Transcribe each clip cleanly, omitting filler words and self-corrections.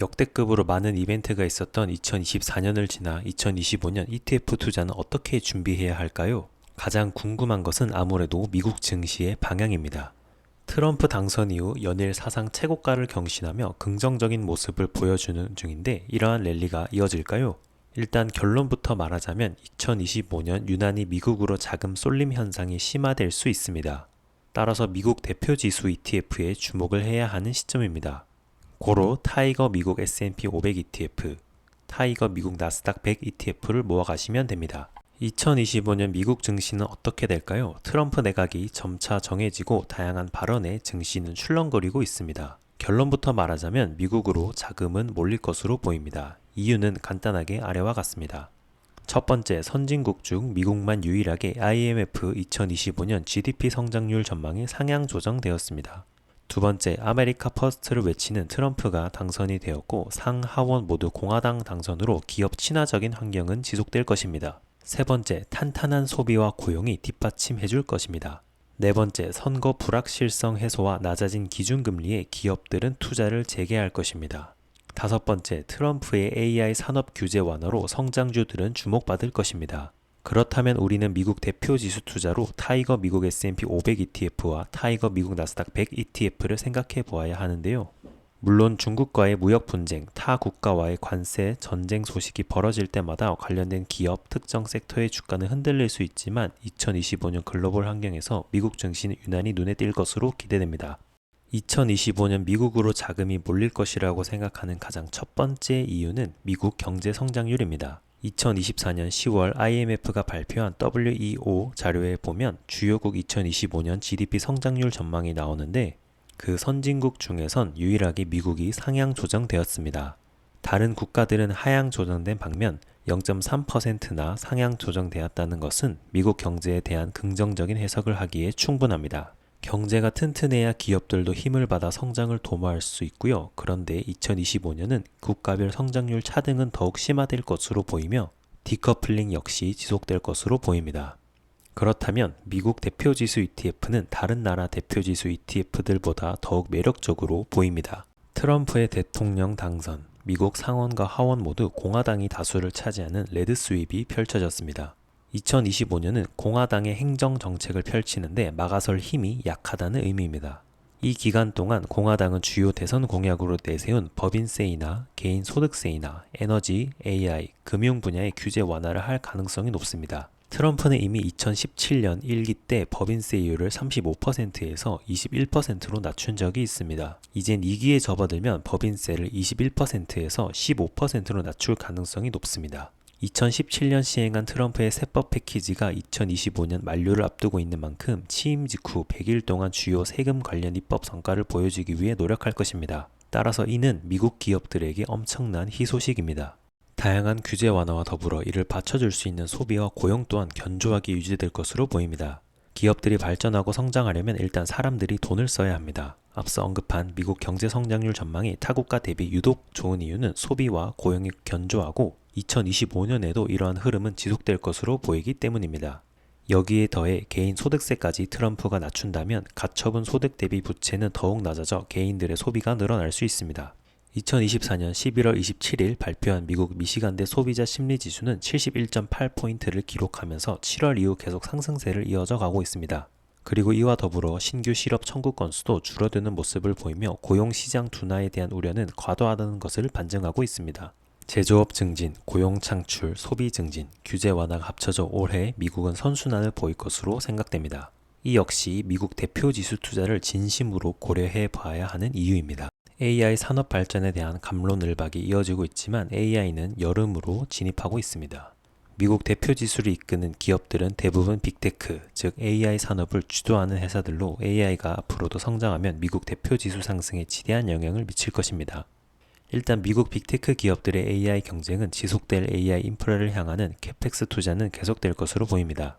역대급으로 많은 이벤트가 있었던 2024년을 지나 2025년 ETF 투자는 어떻게 준비해야 할까요? 가장 궁금한 것은 아무래도 미국 증시의 방향입니다. 트럼프 당선 이후 연일 사상 최고가를 경신하며 긍정적인 모습을 보여주는 중인데 이러한 랠리가 이어질까요? 일단 결론부터 말하자면 2025년 유난히 미국으로 자금 쏠림 현상이 심화될 수 있습니다. 따라서 미국 대표 지수 ETF에 주목을 해야 하는 시점입니다. 고로 타이거 미국 S&P 500 ETF, 타이거 미국 나스닥 100 ETF를 모아가시면 됩니다. 2025년 미국 증시는 어떻게 될까요? 트럼프 내각이 점차 정해지고 다양한 발언에 증시는 출렁거리고 있습니다. 결론부터 말하자면 미국으로 자금은 몰릴 것으로 보입니다. 이유는 간단하게 아래와 같습니다. 첫 번째, 선진국 중 미국만 유일하게 IMF 2025년 GDP 성장률 전망이 상향 조정되었습니다. 두 번째, 아메리카 퍼스트를 외치는 트럼프가 당선이 되었고 상하원 모두 공화당 당선으로 기업 친화적인 환경은 지속될 것입니다. 세 번째, 탄탄한 소비와 고용이 뒷받침해 줄 것입니다. 네 번째, 선거 불확실성 해소와 낮아진 기준금리에 기업들은 투자를 재개할 것입니다. 다섯 번째, 트럼프의 AI 산업 규제 완화로 성장주들은 주목받을 것입니다. 그렇다면 우리는 미국 대표 지수 투자로 타이거 미국 S&P 500 ETF와 타이거 미국 나스닥 100 ETF를 생각해 보아야 하는데요. 물론 중국과의 무역 분쟁, 타 국가와의 관세, 전쟁 소식이 벌어질 때마다 관련된 기업, 특정 섹터의 주가는 흔들릴 수 있지만 2025년 글로벌 환경에서 미국 증시는 유난히 눈에 띌 것으로 기대됩니다. 2025년 미국으로 자금이 몰릴 것이라고 생각하는 가장 첫 번째 이유는 미국 경제 성장률입니다. 2024년 10월 IMF가 발표한 WEO 자료에 보면 주요국 2025년 GDP 성장률 전망이 나오는데 그 선진국 중에선 유일하게 미국이 상향 조정되었습니다. 다른 국가들은 하향 조정된 반면 0.3%나 상향 조정되었다는 것은 미국 경제에 대한 긍정적인 해석을 하기에 충분합니다. 경제가 튼튼해야 기업들도 힘을 받아 성장을 도모할 수 있고요. 그런데 2025년은 국가별 성장률 차등은 더욱 심화될 것으로 보이며 디커플링 역시 지속될 것으로 보입니다. 그렇다면 미국 대표지수 ETF는 다른 나라 대표지수 ETF들보다 더욱 매력적으로 보입니다. 트럼프의 대통령 당선, 미국 상원과 하원 모두 공화당이 다수를 차지하는 레드 스윕이 펼쳐졌습니다. 2025년은 공화당의 행정 정책을 펼치는데 막아설 힘이 약하다는 의미입니다. 이 기간 동안 공화당은 주요 대선 공약으로 내세운 법인세이나 개인 소득세이나 에너지, AI, 금융 분야의 규제 완화를 할 가능성이 높습니다. 트럼프는 이미 2017년 1기 때 법인세율을 35%에서 21%로 낮춘 적이 있습니다. 이젠 2기에 접어들면 법인세를 21%에서 15%로 낮출 가능성이 높습니다. 2017년 시행한 트럼프의 세법 패키지가 2025년 만료를 앞두고 있는 만큼 취임 직후 100일 동안 주요 세금 관련 입법 성과를 보여주기 위해 노력할 것입니다. 따라서 이는 미국 기업들에게 엄청난 희소식입니다. 다양한 규제 완화와 더불어 이를 받쳐줄 수 있는 소비와 고용 또한 견조하게 유지될 것으로 보입니다. 기업들이 발전하고 성장하려면 일단 사람들이 돈을 써야 합니다. 앞서 언급한 미국 경제 성장률 전망이 타국가 대비 유독 좋은 이유는 소비와 고용이 견조하고 2025년에도 이러한 흐름은 지속될 것으로 보이기 때문입니다. 여기에 더해 개인 소득세까지 트럼프가 낮춘다면 가처분 소득 대비 부채는 더욱 낮아져 개인들의 소비가 늘어날 수 있습니다. 2024년 11월 27일 발표한 미국 미시간대 소비자 심리지수는 71.8포인트를 기록하면서 7월 이후 계속 상승세를 이어져 가고 있습니다. 그리고 이와 더불어 신규 실업 청구 건수도 줄어드는 모습을 보이며 고용시장 둔화에 대한 우려는 과도하다는 것을 반증하고 있습니다. 제조업 증진, 고용 창출, 소비 증진, 규제 완화가 합쳐져 올해 미국은 선순환을 보일 것으로 생각됩니다. 이 역시 미국 대표 지수 투자를 진심으로 고려해 봐야 하는 이유입니다. AI 산업 발전에 대한 갑론을박이 이어지고 있지만 AI는 여름으로 진입하고 있습니다. 미국 대표 지수를 이끄는 기업들은 대부분 빅테크, 즉 AI 산업을 주도하는 회사들로 AI가 앞으로도 성장하면 미국 대표 지수 상승에 지대한 영향을 미칠 것입니다. 일단 미국 빅테크 기업들의 AI 경쟁은 지속될 AI 인프라를 향하는 캐펙스 투자는 계속될 것으로 보입니다.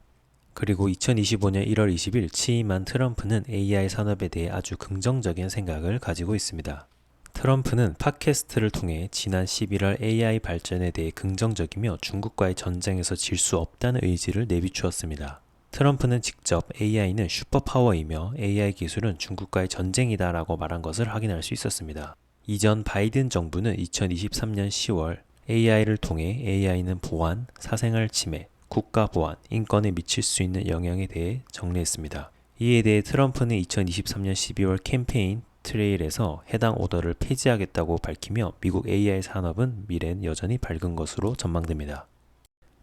그리고 2025년 1월 20일 취임한 트럼프는 AI 산업에 대해 아주 긍정적인 생각을 가지고 있습니다. 트럼프는 팟캐스트를 통해 지난 11월 AI 발전에 대해 긍정적이며 중국과의 전쟁에서 질 수 없다는 의지를 내비추었습니다. 트럼프는 직접 AI는 슈퍼파워이며 AI 기술은 중국과의 전쟁이다 라고 말한 것을 확인할 수 있었습니다. 이전 바이든 정부는 2023년 10월 AI를 통해 AI는 보안, 사생활 침해, 국가 보안, 인권에 미칠 수 있는 영향에 대해 정리했습니다. 이에 대해 트럼프는 2023년 12월 캠페인 트레일에서 해당 오더를 폐지하겠다고 밝히며 미국 AI 산업은 미래는 여전히 밝은 것으로 전망됩니다.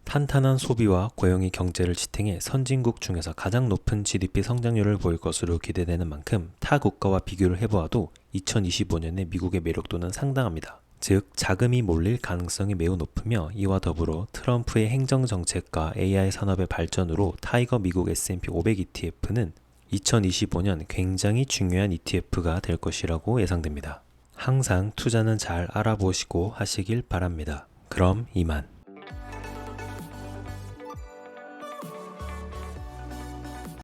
탄탄한 소비와 고용이 경제를 지탱해 선진국 중에서 가장 높은 GDP 성장률을 보일 것으로 기대되는 만큼 타 국가와 비교를 해보아도 2025년에 미국의 매력도는 상당합니다. 즉, 자금이 몰릴 가능성이 매우 높으며 이와 더불어 트럼프의 행정정책과 AI 산업의 발전으로 타이거 미국 S&P 500 ETF는 2025년 굉장히 중요한 ETF가 될 것이라고 예상됩니다. 항상 투자는 잘 알아보시고 하시길 바랍니다. 그럼 이만.